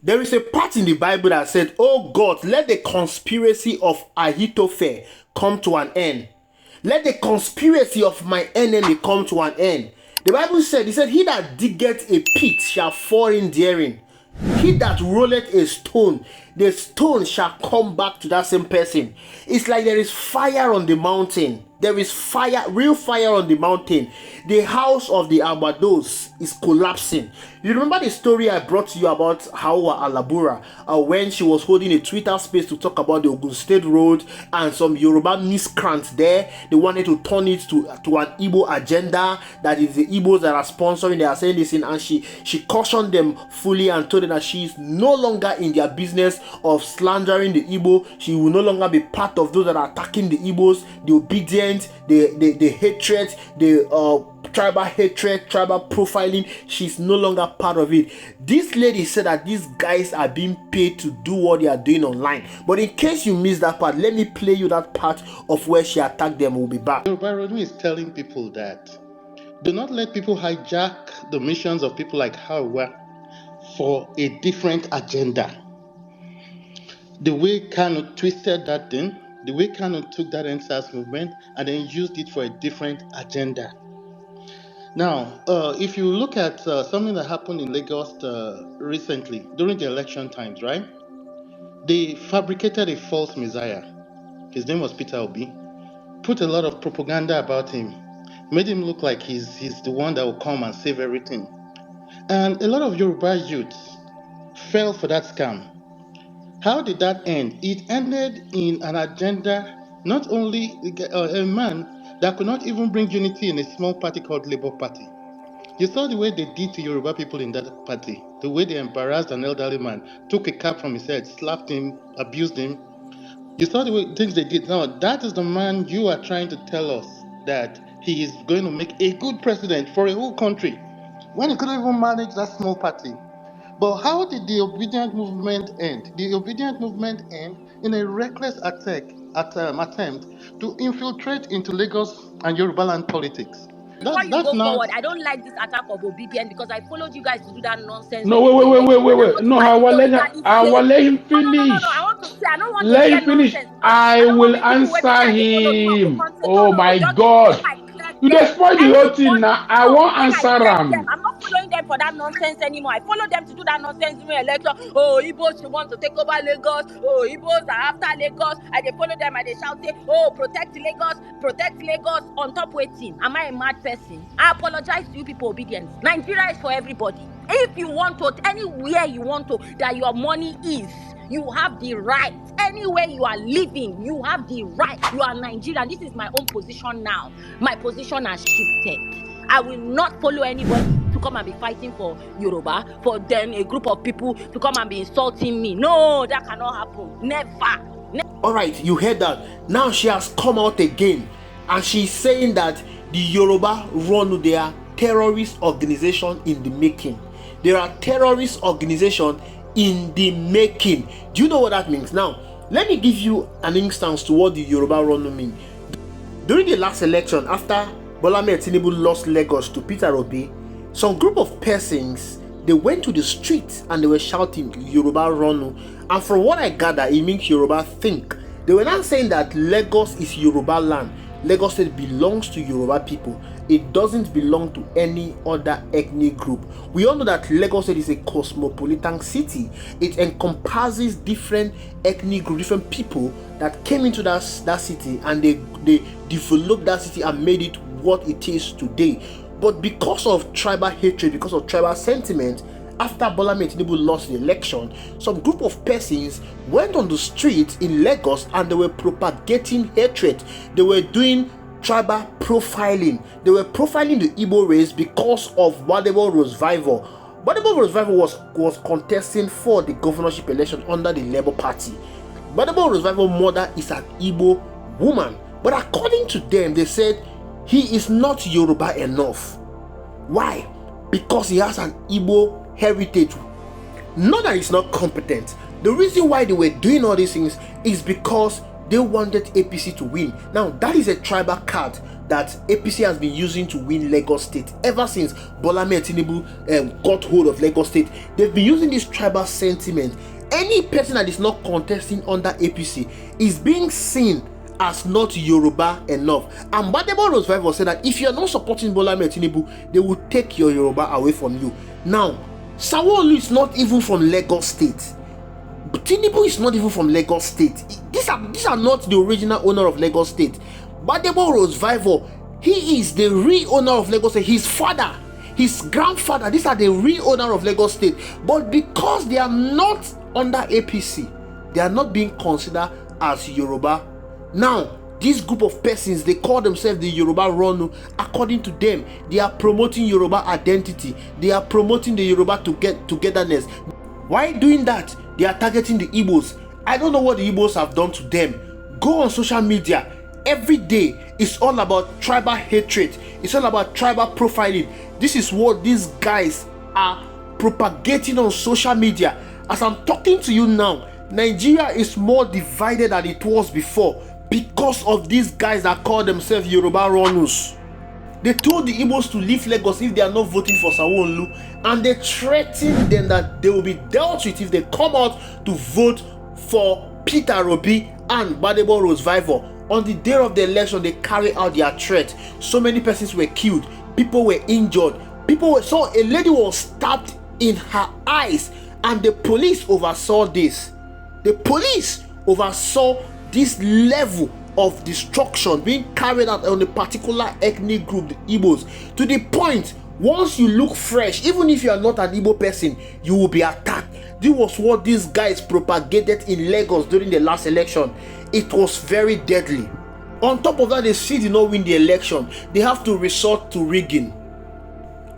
There is a part in the Bible that said, "Oh God, let the conspiracy of Ahithophel come to an end. Let the conspiracy of my enemy come to an end." The Bible said, he said, "He that diggeth a pit shall fall in therein. He that rolleth a stone, the stone shall come back to that same person." It's like there is fire on the mountain. There is fire, real fire on the mountain. The house of the Abados is collapsing. You remember the story I brought to you about Hawa Alabura, when she was holding a Twitter space to talk about the Ogun State Road, and some Yoruba miscreants there, they wanted to turn it to an Igbo agenda, that is the Igbos that are sponsoring, they are saying this in, and she cautioned them fully and told them that she is no longer in their business of slandering the Igbo. She will no longer be part of those that are attacking the Igbos, the obedient, the hatred, the tribal hatred, tribal profiling. She's no longer part of it. This lady said that these guys are being paid to do what they are doing online. But in case you missed that part, let me play you that part of where she attacked them. We'll be back. Ronu is telling people that do not let people hijack the missions of people like Hawa for a different agenda. The way Kanu twisted that thing, the way Kanu took that NSAS movement and then used it for a different agenda. Now, if you look at something that happened in Lagos recently, during the election times, right? They fabricated a false messiah. His name was Peter Obi. Put a lot of propaganda about him. Made him look like he's the one that will come and save everything. And a lot of Yoruba youths fell for that scam. How did that end? It ended in an agenda, not only a man that could not even bring unity in a small party called Labour Party. You saw the way they did to Yoruba people in that party, the way they embarrassed an elderly man, took a cap from his head, slapped him, abused him. You saw the way things they did. Now, that is the man you are trying to tell us that he is going to make a good president for a whole country, when he couldn't even manage that small party. But how did the obedient movement end? The obedient movement end in a reckless attempt to infiltrate into Lagos and Yoruba land politics. Before you go forward, I don't like this attack of obedience because I followed you guys to do that nonsense. No, wait. No, I will let him finish. No, I want to say, I don't want let to him finish. nonsense. I will answer him. Oh my God. You just spoil the whole thing now. I won't answer him. I'm not following them for that nonsense anymore. I follow them to do that nonsense during election. Oh, Igbos want to take over Lagos. Oh, Igbos are after Lagos. I they follow them and they shout, oh, protect Lagos on top waiting. Am I a mad person? I apologize to you people, obedience. Nigeria is for everybody. If you want to, anywhere you want to, that your money is, you have the right. Anywhere you are living, you have the right. You are Nigerian. This is my own position now. My position has shifted. I will not follow anybody to come and be fighting for Yoruba, for then a group of people to come and be insulting me. No, that cannot happen. Never. All right, you heard that. Now she has come out again and she's saying that the Yoruba Ronu, they are terrorist organization in the making. There are terrorist organization in the making. Do you know what that means? Now, let me give you an instance to what the Yoruba Ronu mean. During the last election, after Bola Ahmed Tinubu lost Lagos to Peter Obi, some group of persons, they went to the streets and they were shouting Yoruba Ronu. And from what I gather, it means Yoruba think. They were not saying that Lagos is Yoruba land. Lagos State belongs to Yoruba people. It doesn't belong to any other ethnic group. We all know that Lagos State is a cosmopolitan city. It encompasses different ethnic groups, different people that came into that city, and they developed that city and made it what it is today. But because of tribal hatred, because of tribal sentiment, after Bola Ahmed Tinubu lost the election, some group of persons went on the streets in Lagos and they were propagating hatred. They were doing tribal profiling. They were profiling the Igbo race because of Gbadebo Rosevival. Gbadebo Rosevival was contesting for the governorship election under the Labour Party. Gbadebo Rosevival's mother is an Igbo woman, but according to them, they said he is not Yoruba enough. Why? Because he has an Igbo heritage. Not that he's not competent. The reason why they were doing all these things is because they wanted APC to win. Now, that is a tribal card. that APC has been using to win Lagos State. Ever since Bola Ahmed Tinubu got hold of Lagos State, they've been using this tribal sentiment. Any person that is not contesting under APC is being seen as not Yoruba enough. And Badebo Rosevival said that if you're not supporting Bola Ahmed Tinubu, they will take your Yoruba away from you. Now, Sanwo-Olu is not even from Lagos State. Tinubu is not even from Lagos State. These are not the original owner of Lagos State. Badebo Rosevival, he is the real owner of Lagos State. His father, his grandfather, these are the real owner of Lagos State. But because they are not under APC, they are not being considered as Yoruba. Now, this group of persons, they call themselves the Yoruba Ronu. According to them, they are promoting Yoruba identity. They are promoting the Yoruba togetherness. Why doing that? They are targeting the Igbos. I don't know what the Igbos have done to them. Go on social media. Every day, it's all about tribal hatred. It's all about tribal profiling. This is what these guys are propagating on social media. As I'm talking to you now, Nigeria is more divided than it was before because of these guys that call themselves Yoruba Ronus. They told the Igbos to leave Lagos if they are not voting for Sanwo-Olu, and they threatened them that they will be dealt with if they come out to vote for Peter Obi and Badebo Rosevival. On the day of the election, they carried out their threat. So many persons were killed, people were injured, so a lady was stabbed in her eyes, and the police oversaw this. The police oversaw this level of destruction being carried out on a particular ethnic group, the Igbos, to the point once you look fresh, even if you are not an Igbo person, you will be attacked. This was what these guys propagated in Lagos during the last election. It was very deadly. On top of that, they still did not win the election. They have to resort to rigging.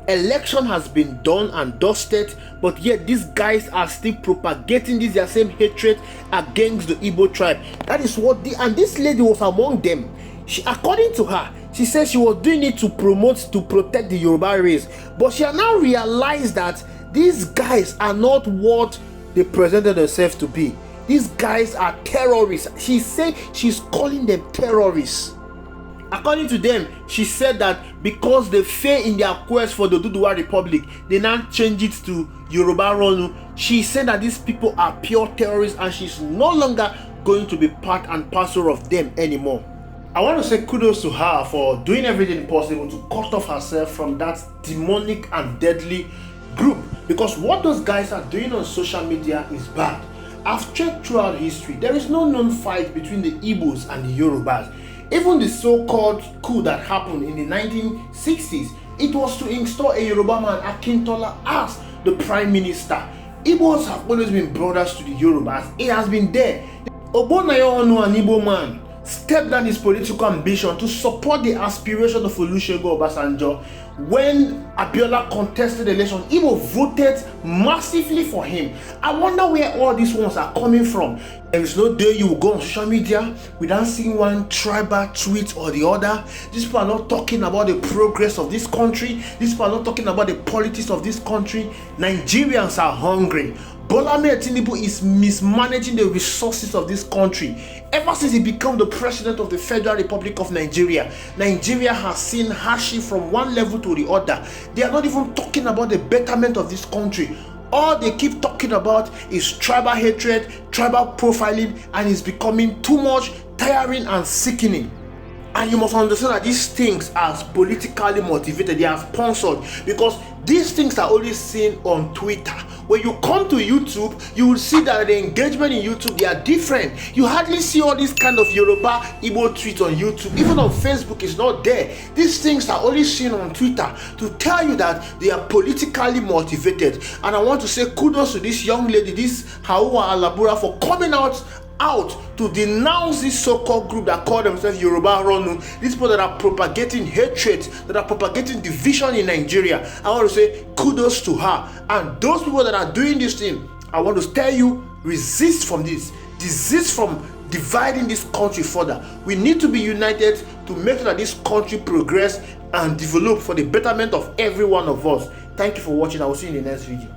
Election has been done and dusted, but yet these guys are still propagating their same hatred against the Igbo tribe. That is what and this lady was among them. According to her, she said she was doing it to protect the Yoruba race, but she has now realized that these guys are not what they presented themselves to be. These guys are terrorists. She said she's calling them terrorists. According to them, she said that because they fail in their quest for the Oduduwa Republic, they now change it to Yoruba Ronu. She said that these people are pure terrorists and she's no longer going to be part and parcel of them anymore. I want to say kudos to her for doing everything possible to cut off herself from that demonic and deadly group, because what those guys are doing on social media is bad. I've checked throughout history, there is no known fight between the Igbos and the Yorubas. Even the so-called coup that happened in the 1960s, it was to install a Yoruba man, Akintola, as the prime minister. Igbos have always been brothers to the Yorubas. It has been there. Obonayo Onu, an Igbo man, stepped down his political ambition to support the aspiration of Olusegun Obasanjo. When Abiola contested the election, Igbo voted massively for him. I wonder where all these ones are coming from. There is no day you will go on social media without seeing one tribal tweet or the other. These people are not talking about the progress of this country. These people are not talking about the politics of this country. Nigerians are hungry. Bola Ahmed Tinubu is mismanaging the resources of this country. Ever since he became the president of the Federal Republic of Nigeria, Nigeria has seen hardship from one level to the other. They are not even talking about the betterment of this country. All they keep talking about is tribal hatred, tribal profiling, and it's becoming too much, tiring and sickening. And you must understand that these things are politically motivated. They are sponsored, because these things are only seen on Twitter. When you come to YouTube, you will see that the engagement in YouTube, they are different. You hardly see all these kind of Yoruba Igbo tweets on YouTube. Even on Facebook, it's not there. These things are only seen on Twitter to tell you that they are politically motivated. And I want to say kudos to this young lady, this Hawa Alabura, for coming out to denounce this so-called group that call themselves Yoruba Ronu. These people that are propagating hatred, that are propagating division in Nigeria. I want to say kudos to her. And those people that are doing this thing, I want to tell you, resist from this. Desist from dividing this country further. We need to be united to make sure that this country progress and develop for the betterment of every one of us. Thank you for watching. I will see you in the next video.